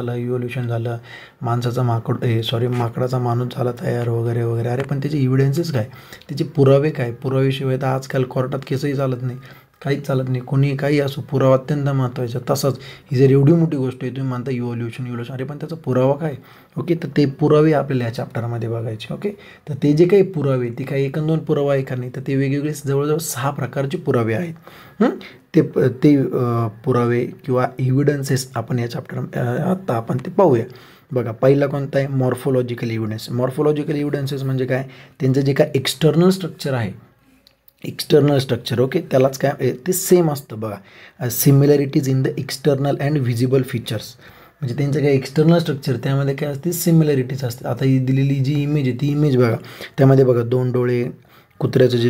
झालं, माणसाचा माकडाचा माणूस झाला तयार वगैरे वगैरे. अरे पण त्याचे इव्हिडन्सेस काय, त्याचे पुरावे काय, पुरावेशिवाय तर आजकाल कोर्टात केसही चालत नाही, काहीच चालत नाही, कोणी काही असो, पुरावा अत्यंत महत्त्वाचा. तसंच ही जर एवढी मोठी गोष्ट आहे, तुम्ही म्हणता इव्होल्युशन, अरे पण त्याचा पुरावा काय. ओके, तर ते पुरावे आपल्याला या चॅप्टरमध्ये बघायचे. ओके, तर ते जे काही पुरावे, ते काही 1-2 पुरावा आहे का नाही, तर ते वेगवेगळे जवळजवळ 6 प्रकारचे पुरावे आहेत. ते पुरावे किंवा एव्हिडन्सेस आपण या चॅप्टर आत्ता आपण ते पाहूया. बघा, पहिला कोणता आहे, मॉर्फोलॉजिकल एव्हिडन्स. मॉर्फोलॉजिकल एव्हिडन्सेस म्हणजे काय, त्यांचं जे काय एक्सटर्नल स्ट्रक्चर आहे, ओके, त्यालाच काय ते सेम असतं. बघा, similarities in the external and visible features, म्हणजे त्यांचं काय एक्सटर्नल स्ट्रक्चर, त्यामध्ये काय असते, सिमिलॅरिटीज असते. आता ही दिलेली जी इमेज आहे ती इमेज बघा, त्यामध्ये बघा 2 डोळे, कुत्र्याचं जे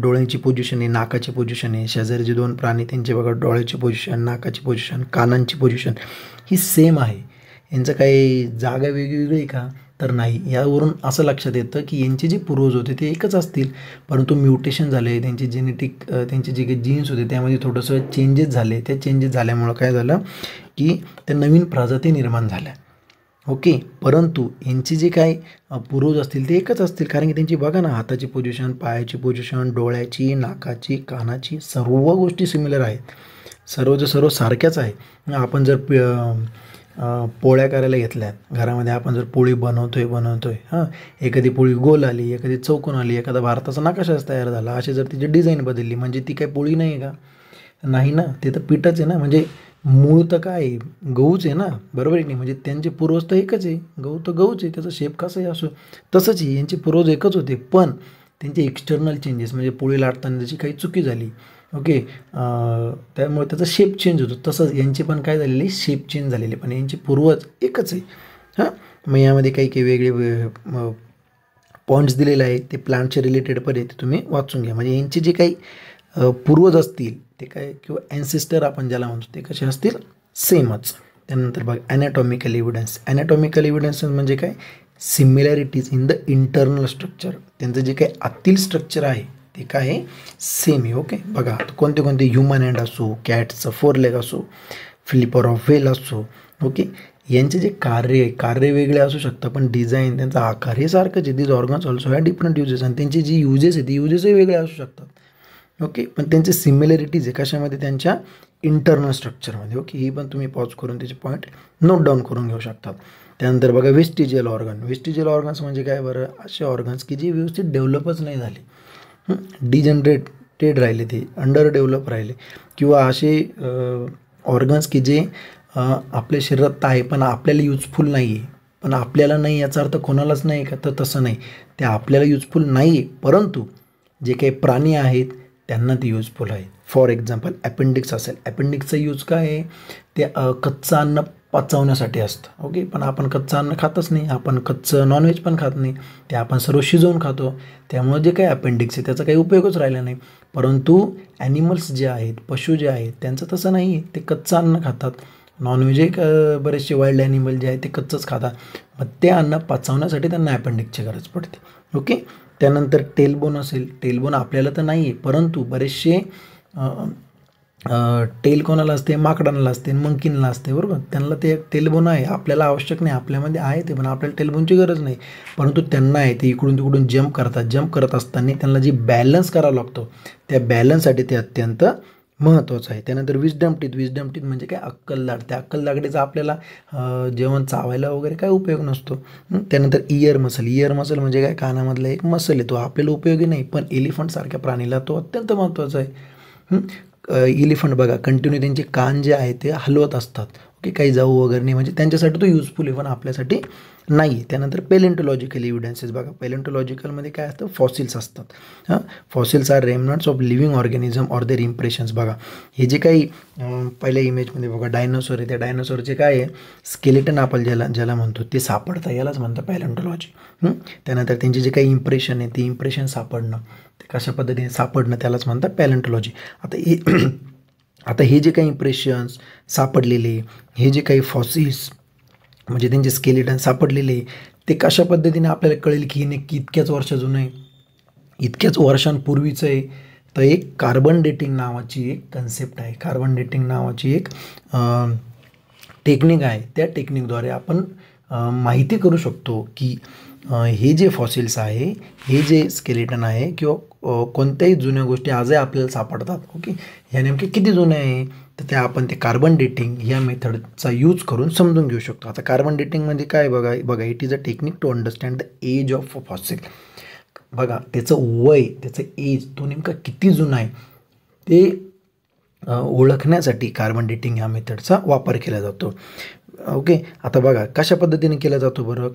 डोळ्यांची पोझिशन आहे, नाकाची पोझिशन आहे, शेजारी जे 2 प्राणी त्यांचे बघा डोळ्याची पोझिशन, नाकाची पोझिशन, कानांची पोझिशन ही सेम आहे. यांचं काही जागा वेगवेगळी आहे का, तर नाही. यावरून असं लक्षात येतं की यांचे जे पूर्वज होते ते एकच असतील, परंतु म्युटेशन झाले, त्यांचे त्यांचे जे काही जीन्स होते त्यामध्ये थोडंसं चेंजेस झाले. त्या चेंजेस झाल्यामुळं काय झालं की त्या नवीन प्रजाती निर्माण झाल्या. ओके, परंतु यांचे जे काय पूर्वज असतील ते एकच असतील, कारण की त्यांची बघा ना, हाताची पोझिशन, पायाची पोझिशन, डोळ्याची, नाकाची, कानाची सर्व गोष्टी सिमिलर आहेत, सर्व सारख्याच आहे. आपण जर पोळ्या करायला घेतल्यात घरामध्ये, आपण जर पोळी बनवतोय एखादी पोळी गोल आली, एखादी चौकोन आली, एखादा भारताचा नकाशाच तयार झाला, अशी जर तिची डिझाईन बदलली, म्हणजे ती काही पोळी नाही का, नाही ना, ते तर पीठच आहे ना. म्हणजे मूळ तर काय आहे, गहूच आहे ना, बरोबर आहे नाही. म्हणजे त्यांचे पूर्वज तर एकच आहे, गहू तर गहूच आहे, त्याचा शेप कसाही असो तसंच आहे, यांचे पूर्वज एकच होते, पण त्यांचे एक्सटर्नल चेंजेस म्हणजे पोळी लाटताना त्याची काही चुकी झाली. ओके, त्यामुळे त्याचा शेप चेंज होतो. तसंच यांचे पण काय झालेले, शेप चेंज झालेले, पण यांचे पूर्वज एकच आहे. मग यामध्ये काही वेगळे पॉईंट्स दिलेले आहेत, ते प्लांटचे रिलेटेड पण आहे, ते तुम्ही वाचून घ्या. म्हणजे यांचे जे काही पूर्वज असतील ते काय, किंवा ॲन्सेस्टर आपण ज्याला म्हणतो, ते कसे असतील, सेमच. त्यानंतर बघा, ॲनाटॉमिकल एव्हिडन्स म्हणजे काय, similarities in the internal structure, त्यांचं जे काही आतील स्ट्रक्चर आहे ते काय आहे, सेम आहे. ओके, बघा कोणते ह्युमन हँड असो, कॅटचं 4 लेग असो, फ्लिपर ऑफ व्हेल असो. ओके, यांचे जे कार्य वेगळे असू शकतं, पण डिझाईन, त्यांचा आकार हे सारखंच आहे. These organs also have different uses, आणि त्यांचे जे युजेस आहेत ते युजेसही वेगळे असू शकतात. ओके, पण त्यांचे सिमिलॅरिटीज आहे कशामध्ये, त्यांच्या इंटरनल स्ट्रक्चरमध्ये. ओके, ही पण तुम्ही पॉज करून त्याचे पॉईंट नोट डाऊन करून घेऊ शकतात. त्यानंतर बघा, वेस्टिजियल ऑर्गन्स म्हणजे काय बरं, असे ऑर्गन्स की जे व्यवस्थित डेव्हलपच नाही झाले, डिजनरेटेड राहिले, ते अंडर डेव्हलप राहिले, किंवा असे ऑर्गन्स की जे आपल्या शरीरात आहे पण आपल्याला युजफुल नाही आहे. पण आपल्याला नाही याचा अर्थ कोणालाच नाही का, तर तसं नाही, ते आपल्याला युजफुल नाही आहे, परंतु जे काही प्राणी आहेत त्यांना ते युजफुल आहे. फॉर एक्झाम्पल अपेंडिक्स असेल, अपेंडिक्सचा यूज काय आहे, ते कच्चं अन्न पचवण्यासाठी असतं. ओके, पण आपण कच्चं अन्न खातच नाही, आपण कच्चं नॉनव्हेज पण खात नाही, ते आपण सर्व शिजवून खातो. त्यामुळे जे काही अपेंडिक्स आहे त्याचा काही उपयोगच राहिला नाही. परंतु ॲनिमल्स जे आहेत, पशु जे आहेत, त्यांचं तसं नाही आहे, ते कच्चं अन्न खातात. नॉनव्हेज एक बरेचसे वाईल्ड ॲनिमल जे आहे ते कच्चंच खातात, मग ते अन्न पचवण्यासाठी त्यांना अपेंडिक्सची गरज पडते. ओके, त्यानंतर टेलबोन असेल, टेलबोन आपल्याला तर नाही आहे, परंतु बरेचसे टेल कोणाला असते, माकडांना असते, मंकींना असते, बरोबर. त्यांना ते टेलबोन आहे, आपल्याला आवश्यक नाही, आपल्यामध्ये आहे ते, पण आपल्याला टेलबोनची गरज नाही, परंतु त्यांना आहे. ते इकडून तिकडून जंप करत असताना त्यांना जी बॅलन्स करावा लागतो, त्या बॅलन्ससाठी ते अत्यंत महत्त्वाचं आहे. त्यानंतर विजडम टीथ म्हणजे काय, अक्कलदाढ. त्या अक्कलदाढीचा आपल्याला जेवण चावायला वगैरे काय उपयोग नसतो. त्यानंतर इयर मसल म्हणजे काय, कानामधला एक मसल आहे, तो आपल्याला उपयोगी नाही, पण एलिफंटसारख्या प्राणीला तो अत्यंत महत्त्वाचा आहे. एलिफंट बघा, कंटिन्यू त्यांचे कान जे आहे ते हलवत असतात. ओके, काही जाऊ वगैरे नाही, म्हणजे त्यांच्यासाठी तो युजफुल आहे पण आपल्यासाठी नाही. त्यानंतर पेलेंटोलॉजिकल एव्हिडन्सेस बघा, पेलेंटोलॉजिकलमध्ये काय असतं, फॉसिल्स असतात. Fossils are remnants of living organism or their impressions. बघा हे जे काही पहिल्या इमेजमध्ये बघा डायनोसॉर आहे, त्या डायनोसॉरचे काय आहे, स्केलेटन आपण ज्याला म्हणतो ते सापडतं, यालाच म्हणतं पॅलेंटोलॉजी. त्यानंतर त्यांचे जे काही इम्प्रेशन आहे ते इम्प्रेशन सापडणं, ते कशा पद्धतीने सापडणं, त्यालाच म्हणतात पॅलेंटोलॉजी. आता हे जे काही इम्प्रेशन्स सापडलेले, हे जे काही फॉसिल्स म्हणजे त्यांचे स्केलेटन सापडलेले, ते कशा पद्धतीने आपल्याला कळेल की हे नक्की इतक्याच वर्ष जुनं आहे, इतक्याच वर्षांपूर्वीचं आहे. तर एक कार्बन डेटिंग नावाची एक कन्सेप्ट आहे, कार्बन डेटिंग नावाची एक टेक्निक आहे. त्या टेक्निकद्वारे आपण माहिती करू शकतो की हे जे फॉसिल्स आहे, हे जे स्केलेटन आहे किंवा कोणत्याही जुन्या गोष्टी आजही आपल्याला सापडतात, ओके, ह्या नेमके किती जुने आहे, तर त्या आपण ते कार्बन डेटिंग या मेथडचा यूज करून समजून घेऊ शकतो. आता कार्बन डेटिंग म्हणजे काय बघा it is a technique to understand the age of a fossil. बघा त्याचं वय, त्याचं एज, तो नेमका किती जुना आहे ते ओळखण्यासाठी कार्बन डेटिंग ह्या मेथडचा वापर केला जातो. ओके, आता बघा कशा पद्धतीने केला जातो बरं.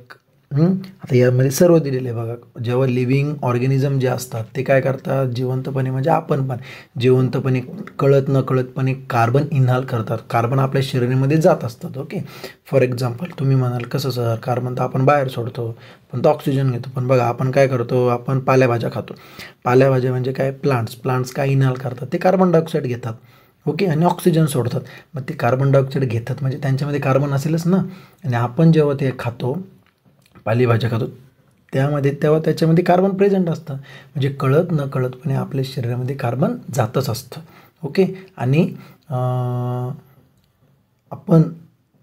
आता यामध्ये सर्व दिलेले आहे बघा. जेव्हा लिव्हिंग ऑर्गॅनिझम जे असतात ते काय करतात, जिवंतपणे म्हणजे आपण पण जिवंतपणे कळत न कळतपणे कार्बन इनहाल करतात, कार्बन आपल्या शरीरामध्ये जात असतात. ओके, फॉर एक्झाम्पल तुम्ही म्हणाल कसं सर, कार्बन तर आपण बाहेर सोडतो पण तो ऑक्सिजन घेतो. पण बघा आपण काय करतो, आपण पालेभाज्या खातो. पालेभाज्या म्हणजे काय, प्लांट्स काय इनहाल करतात, ते कार्बन डायऑक्साईड घेतात, ओके, आणि ऑक्सिजन सोडतात. मग ते कार्बन डायऑक्साईड घेतात म्हणजे त्यांच्यामध्ये कार्बन असेलच ना. आणि आपण जेव्हा ते खातो, पालेभाज्या खातो, तेव्हा त्याच्यामध्ये कार्बन प्रेझेंट असतं, म्हणजे कळत न कळतपणे आपल्या शरीरामध्ये कार्बन जातच असतं. ओके, आणि आपण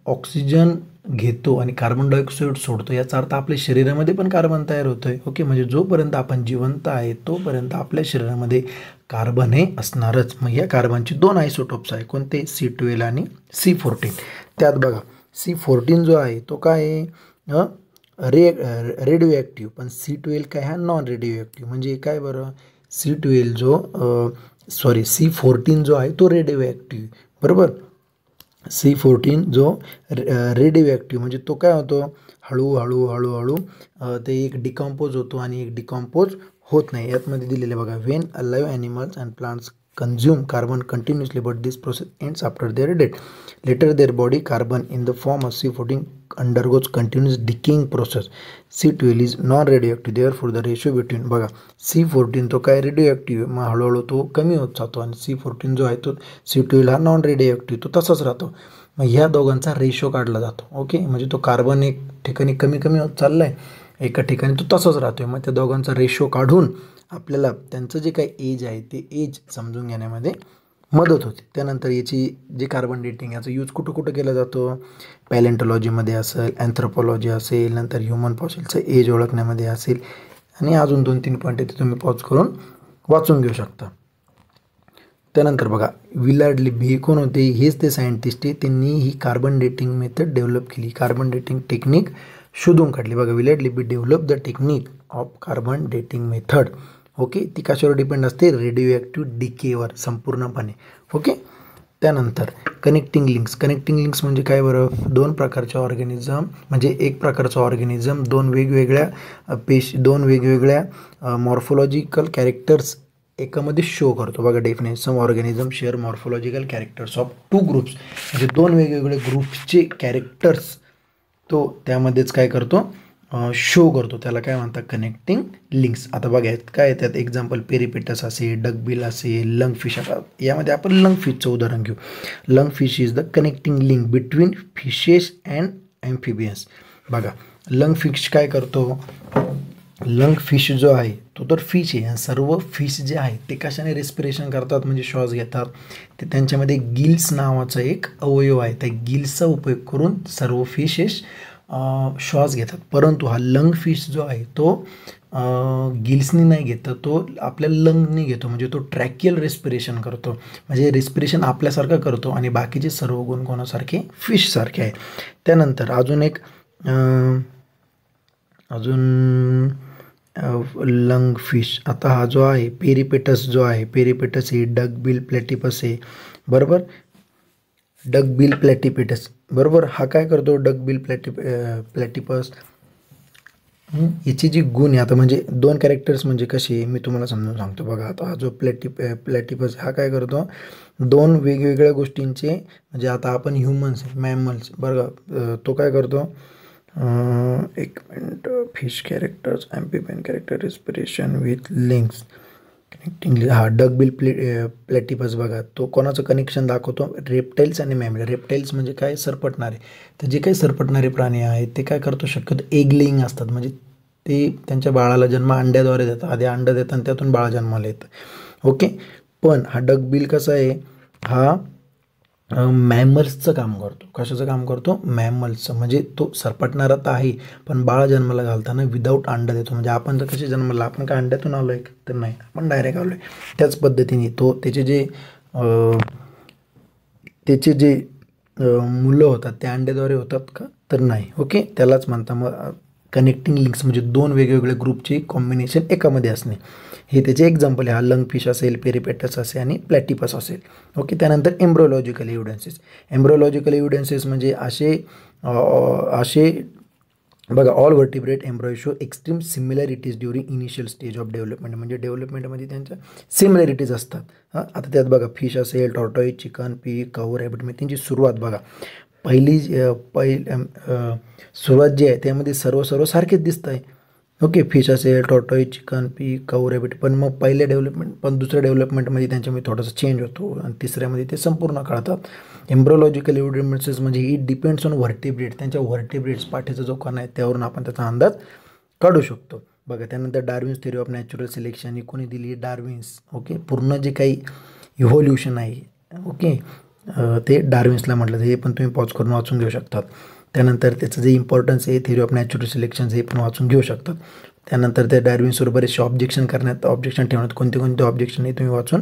ऑक्सिजन घेतो आणि कार्बन डायऑक्साईड सोडतो, याचा अर्थ आपल्या शरीरामध्ये पण कार्बन तयार होतो आहे. ओके, म्हणजे जोपर्यंत आपण जिवंत आहे तोपर्यंत आपल्या शरीरामध्ये कार्बन हे असणारच. मग या कार्बनचे 2 आयसोटोप्स आहे, कोणते, C12 आणि C14. त्यात बघा C14 जो आहे तो काय आहे, रेडिओ ॲक्टिव्ह, पण C12 काय हा नॉन रेडिओ ॲक्टिव्ह. म्हणजे काय बरं, C14 जो आहे तो रेडिओ ॲक्टिव्ह, बरोबर. C14 जो रेडिओ ॲक्टिव्ह म्हणजे तो काय होतो, हळूहळू ते एक डिकम्पोज होतो आणि एक डिकम्पोज होत नाही. यातमध्ये दिलेले बघा, when alive animals and plants consume carbon continuously but this process ends after their death. Later their body carbon in the form of C14 undergoes continuous decaying process. C12 is non-radioactive, therefore the ratio between बघा C14 तो काय रेडिओ मग हळूहळू तो कमी होत जातो आणि C14 जो आहे तो C12 हा नॉन रेडिओ तो तसाच राहतो. मग ह्या दोघांचा रेशो काढला जातो. ओके, म्हणजे तो कार्बन एक ठिकाणी कमी होत चालला आहे, एका ठिकाणी तो तसाच राहतोय. मग त्या दोघांचा रेशो काढून आपल्याला त्यांचं जे काही एज आहे ते एज समजून घेण्यामध्ये मदत होते. त्यानंतर याची जे कार्बन डेटिंग याचा यूज कुठं केला जातो, पॅलेंटोलॉजीमध्ये असेल, अँथ्रोपॉलॉजी असेल, नंतर ह्युमन फॉसिलचं एज ओळखण्यामध्ये असेल, आणि अजून 2-3 पॉईंट ते तुम्ही पॉज करून वाचून घेऊ शकता. त्यानंतर बघा विलार्ड लिब्बी हे कोण होते, हेच ते सायंटिस्ट आहे, त्यांनी ही कार्बन डेटिंग मेथड डेव्हलप केली, कार्बन डेटिंग टेक्निक शोधून काढली. बघा Willard Libby develop the technique of carbon dating method. Okay, ती कशावर डिपेंड असते, रेडिओ ॲक्टिव्ह डिकेवर संपूर्णपणे. ओके, त्यानंतर कनेक्टिंग लिंक्स म्हणजे काय बरं, 2 प्रकारच्या ऑर्गॅनिझम म्हणजे एक प्रकारचा ऑर्गॅनिझम 2 वेगवेगळ्या मॉर्फोलॉजिकल कॅरेक्टर्स एकामध्ये शो करतो. बघा definition, some organism share morphological characters of 2 groups, म्हणजे 2 वेगवेगळे ग्रुप्सचे कॅरेक्टर्स तो त्यामध्येच काय करतो, शो करतो, त्याला काय म्हणतात, कनेक्टिंग लिंक्स. आता बघा काय येतात एक्झाम्पल, पेरिपेटस असेल, डकबिल असेल, लंगफिश. आता यामध्ये आपण लंगफिशचं उदाहरण घेऊ. Lungfish is the connecting link between fishes and amphibians. बघा लंगफिश काय करतो, लंगफिश जो आहे तो तर फिश आहे, सर्व फिश जे आहे ते कशाने रेस्पिरेशन करतात म्हणजे श्वास घेतात, ते त्यांच्यामध्ये गिल्स नावाचा एक अवयव आहे, त्या गिल्सचा उपयोग करून सर्व फिशेस श्वास घेतात. परंतु हा लंग फिश जो आहे तो गिल्सनी नाही घेत, तो आपल्या लंगनी घेतो, म्हणजे तो ट्रॅकियल रेस्पिरेशन करतो, म्हणजे रेस्पिरेशन आपल्यासारखं करतो आणि बाकीचे सर्व गुण कोणासारखे, फिशसारखे आहे. त्यानंतर अजून लंग फिश. आता हा जो आहे पेरिपेटस जो आहे, पेरिपेटस हे डकबिल प्लॅटिपस आहे, बरोबर. डकबिल प्लॅटिपेटस, बरोबर. हा काय करतो डकबिल प्लॅटिपस, याची जी गुण आहे आता म्हणजे 2 कॅरेक्टर्स म्हणजे कसे मी तुम्हाला समजून सांगतो बघा. आता हा जो प्लॅटिपस हा काय करतो 2 वेगवेगळ्या गोष्टींचे, म्हणजे आता आपण ह्युमन्स मॅमल्स बरं तो काय करतो, एक minute, fish characters ॲम्फिबियन character respiration with links connecting, हा डकबिल प्लॅटिपस बघा तो कोणाचं कनेक्शन दाखवतो, रेप्टाईल्स आणि मॅमल. रेप्टाईल्स म्हणजे काय सरपटणारे, तर जे काही सरपटणारे प्राणी आहेत ते काय करतो शक्यतो एग लेईंग असतात, म्हणजे ते त्यांच्या बाळाला जन्म अंड्याद्वारे देतात. आधी अंडं देतात आणि त्यातून बाळ जन्माला येतं. ओके, पण हा डकबिल कसा आहे, हा मॅमल्सचं काम करतो. कशाचं काम करतो, मॅमल्सचं. म्हणजे तो सरपटणारा तर आहे पण बाळ जन्माला घालताना विदाऊट अंडा देतो. म्हणजे आपण तर कसे जन्माला, आपण काय अंड्यातून आलो आहे तर नाही, आपण डायरेक्ट आलो आहे. त्याच पद्धतीने तो त्याचे जे मुलं होतात ते अंड्याद्वारे होतात का, तर नाही. ओके, त्यालाच म्हणता मग कनेक्टिंग लिंक्स, म्हणजे 2 वेगवेगळ्या ग्रुपचे कॉम्बिनेशन एकामध्ये असणे. हे त्याचे एक्झाम्पल आहे. हा लंगफिश असेल, पेरिपेटस असेल आणि प्लॅटिपस असेल. ओके, त्यानंतर एम्ब्रोलॉजिकल एव्हिडन्सेस. एम्ब्रोलॉजिकल एव्हिडन्सेस म्हणजे असे बघा, all vertebrate embryo show extreme similarities during initial stage of development, म्हणजे डेव्हलपमेंटमध्ये त्यांच्या सिमिलॅरिटीज असतात. आता त्यात बघा फिश असेल, टॉर्टॉईज, चिकन, पीक, काऊ, रॅबिट, म्हणजे त्यांची सुरुवात बघा, सुरुवात जी आहे त्यामध्ये सर्व सारखेच दिसत आहे. ओके, फिश असेल, टॉर्टॉईज, चिकन, पीक, काऊ, रॅबिट, पण मग पहिल्या डेव्हलपमेंट, पण दुसऱ्या डेव्हलपमेंटमध्ये त्यांच्यामध्ये थोडासा चेंज होतो आणि तिसऱ्यामध्ये ते संपूर्ण कळतात. एम्ब्रोलॉजिकल एव्हिडन्सेस म्हणजे इट डिपेंड्स ऑन व्हर्टिब्रेट, त्यांच्या व्हर्टिब्रेट्स पाठीचा जो कण आहे त्यावरून आपण त्याचा अंदाज काढू शकतो. बघा, त्यानंतर Darwin's theory of natural selection ही कोणी दिली, डार्विन्स. ओके, पूर्ण जे काही इव्होल्युशन आहे, ओके, ते डार्विन्सला म्हटलं. हे पण तुम्ही पॉज करून वाचून घेऊ शकतात. त्यानंतर त्याचं जे इम्पॉर्टन्स आहे थेअरी ऑफ नॅचरल सिलेक्शन, हे पण वाचून घेऊ शकतात. त्यानंतर त्या डार्विन्सवर बरेचसे ऑब्जेक्शन ठेवण्यात कोणते ऑब्जेक्शन आहे तुम्ही वाचून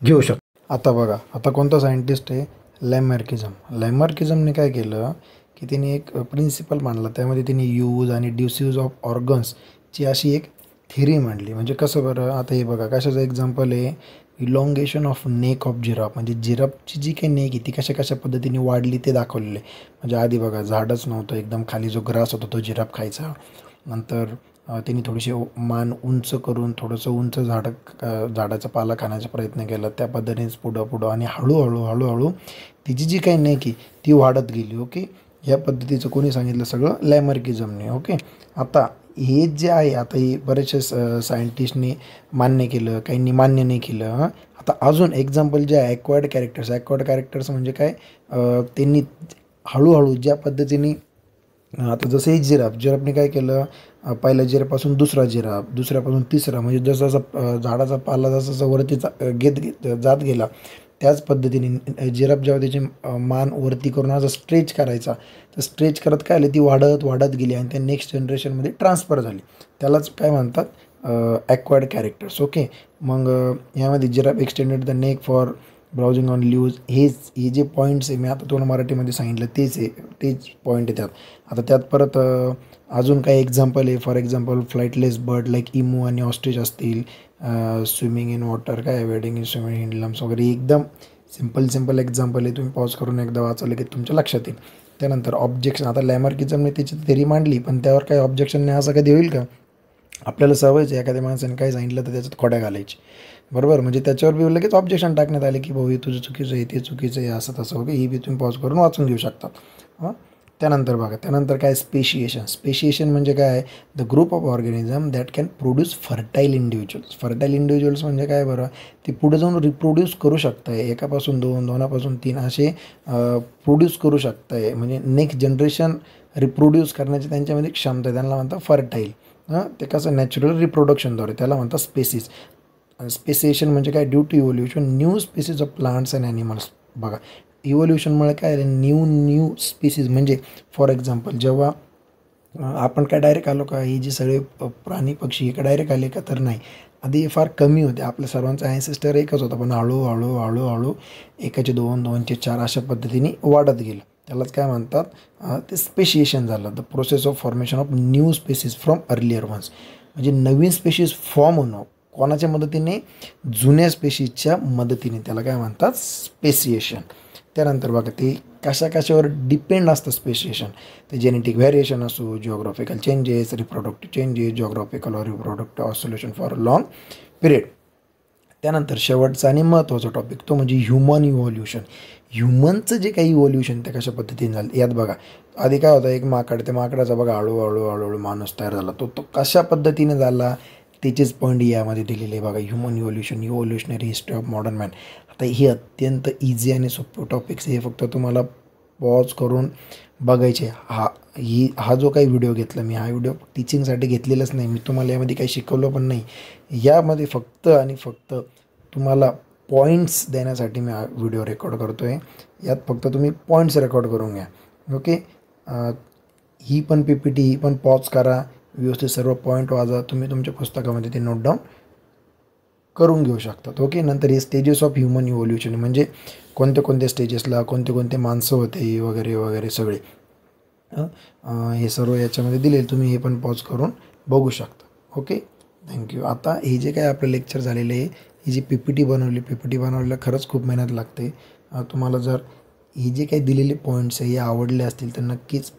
घेऊ शकता. आता बघा, आता कोणता सायंटिस्ट आहे, लॅमार्किझमने काय केलं की त्यांनी एक प्रिन्सिपल मांडला. त्यामध्ये त्यांनी यूज आणि डिसयूज ऑफ ऑर्गन्सची अशी एक थिअरी मांडली. म्हणजे कसं बरं, आता हे बघा कशाचं एक्झाम्पल आहे, elongation of neck of giraffe, म्हणजे जिराफची जी काही नेक आहे ती कशा पद्धतीने वाढली ते दाखवलेलं आहे. म्हणजे आधी बघा झाडच नव्हतं, एकदम खाली जो ग्रास होता तो जिराफ खायचा. नंतर त्यांनी थोडीशी मान उंच करून थोडंसं उंच झाडाचा पाला खाण्याचा प्रयत्न केला. त्या पद्धतीनेच पुढं आणि हळूहळू तिची जी काही नेक आहे ती वाढत गेली. ओके, या पद्धतीचं कोणी सांगितलं, सगळं लॅमार्किझमने. ओके, आता हे जे आहे, आता हे बरेचसे सायंटिस्टनी मान्य केलं, काहींनी मान्य नाही केलं. आता अजून एक्झाम्पल जे आहे ॲक्वायर्ड कॅरेक्टर्स म्हणजे काय, त्यांनी हळूहळू ज्या पद्धतीने, आता जसं एक जिराफने काय केलं, पहिल्या जिरापासून दुसरा जिराफ, दुसऱ्यापासून तिसरा, म्हणजे जसं झाडाचा पाला जसा वरती जात गेला त्याच पद्धतीने जिराफ जेव्हा त्याची मान वरती करून असं स्ट्रेच करायचा, तर स्ट्रेच करत काय आली, ती वाढत गेली आणि त्या नेक्स्ट जनरेशनमध्ये ट्रान्सफर झाली. त्यालाच काय म्हणतात, ॲक्वायर्ड कॅरेक्टर्स. ओके, मग यामध्ये giraffe extended the neck for browsing on leaves. हे जे पॉईंट्स आहे मी आता तुम्हाला मराठीमध्ये सांगितलं तेच पॉईंट आहे त्यात. आता त्यात परत अजून काही एक्झाम्पल आहे. For example flightless bird like emu आणि ऑस्ट्रिच असतील, स्विमिंग इन वॉटर, काय वेडिंग इन स्विमिंग इन लम्स वगैरे. एकदम सिम्पल एक्झाम्पल आहे, तुम्ही पॉज करून एकदा वाचलं की तुमच्या लक्षात येईल. त्यानंतर ऑब्जेक्शन, आता लॅमार्किझमने त्याची थेरी मांडली पण त्यावर काही ऑब्जेक्शन नाही असं कधी होईल का, आपल्याला सवयच आहे एखाद्या माणसाने काय सांगितलं तर त्याच्यात खोड्या घालायची, बरोबर. म्हणजे त्याच्यावर बी लगेच ऑब्जेक्शन टाकण्यात आले की भाऊ हे तुझं चुकीचं आहे, ते चुकीचं आहे, असं तसं. ओके, ही बी तुम्ही पॉज करून वाचून घेऊ शकता. त्यानंतर बघा, त्यानंतर काय, स्पेशिएशन म्हणजे काय, the group of organism that can produce fertile individuals म्हणजे काय बरं, ते पुढे जाऊन रिप्रोड्यूस करू शकताय, एकापासून 2, 2पासून 3 असे प्रोड्यूस करू शकताय. म्हणजे नेक्स्ट जनरेशन रिप्रोड्यूस करण्याची त्यांच्यामध्ये क्षमता आहे, त्यांना म्हणतात फर्टाईल. ते कसं नॅचरल रिप्रोडक्शनद्वारे, त्याला म्हणतात स्पेसिस. स्पेसिएशन म्हणजे काय, due to evolution new species of plants and animals. बघा, इव्होल्युशनमुळे काय न्यू स्पीसीज, म्हणजे फॉर एक्झाम्पल जेव्हा आपण काय डायरेक्ट आलो का, ही जी सगळे प्राणी पक्षी हे डायरेक्ट आले का, तर नाही. आधी फार कमी होते, आपल्या सर्वांचा ॲन्सेस्टर एकच होता, पण हळूहळू 1चे 2, 2चे 4 अशा पद्धतीने वाढत गेलं. त्यालाच काय म्हणतात, ते स्पेशिएशन झालं. The process of formation of new species from earlier ones, म्हणजे नवीन स्पेशीज फॉर्म होणं कोणाच्या मदतीने, जुन्या स्पेशीजच्या मदतीने, त्याला काय म्हणतात स्पेसिएशन. त्यानंतर बघा, ते कशावर डिपेंड असतं स्पेसिएशन. ते जेनेटिक व्हेरिएशन असो, geographical changes, reproductive changes, geographical और reproductive isolation for a long period. त्यानंतर शेवटचा आणि महत्त्वाचा टॉपिक तो म्हणजे ह्युमन इव्हॉल्युशन. ह्युमनचं जे काही इव्हॉल्युशन ते कशा पद्धतीने झालं यात बघा. आधी काय होतं, एक माकड, त्या माकडाचा बघा हळूहळू माणूस तयार झाला. तो कशा पद्धतीने झाला त्याचेच पॉईंट यामध्ये दिलेले आहे बघा. Human evolution, evolutionary history of modern man. आता ही अत्यंत इझी आणि सोपे टॉपिक्स हे फक्त तुम्हाला पॉज करून बघायचे. हा जो काही व्हिडिओ घेतला मी, हा व्हिडिओ टीचिंगसाठी घेतलेलाच नाही. मी तुम्हाला यामध्ये काही शिकवलं पण नाही. यामध्ये फक्त आणि फक्त तुम्हाला पॉईंट्स देण्यासाठी मी हा व्हिडिओ रेकॉर्ड करतो आहे. यात फक्त तुम्ही पॉईंट्स रेकॉर्ड करून घ्या. ओके. ही पण PPT ही पण पॉज करा, व्यवस्थित सर्व पॉईंट वाचा. तुम्ही तुमच्या पुस्तकामध्ये ते नोट डाऊन करून घेऊ शकतात. ओके. नंतर हे स्टेजेस ऑफ ह्युमन इव्हॉल्युशन म्हणजे कोणत्या स्टेजेसला कोणते माणसं होते वगैरे वगैरे सगळे हे सर्व याच्यामध्ये दिले. तुम्ही हे पण पॉज करून बघू शकता. ओके. थँक्यू. आता हे जे काय आपलं लेक्चर झालेलं आहे, ही जी PPT बनवलेलं खरंच खूप मेहनत लागते. तुम्हाला जर हे जे काही दिलेले पॉईंट्स आहे हे आवडले असतील तर नक्कीच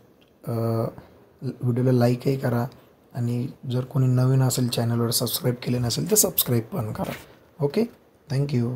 व्हिडिओला लाईकही करा आणि जर कोणी नवीन असेल चॅनलवर सबस्क्राईब केले नसेल तर सबस्क्राईब पण करा. ओके. थँक्यू.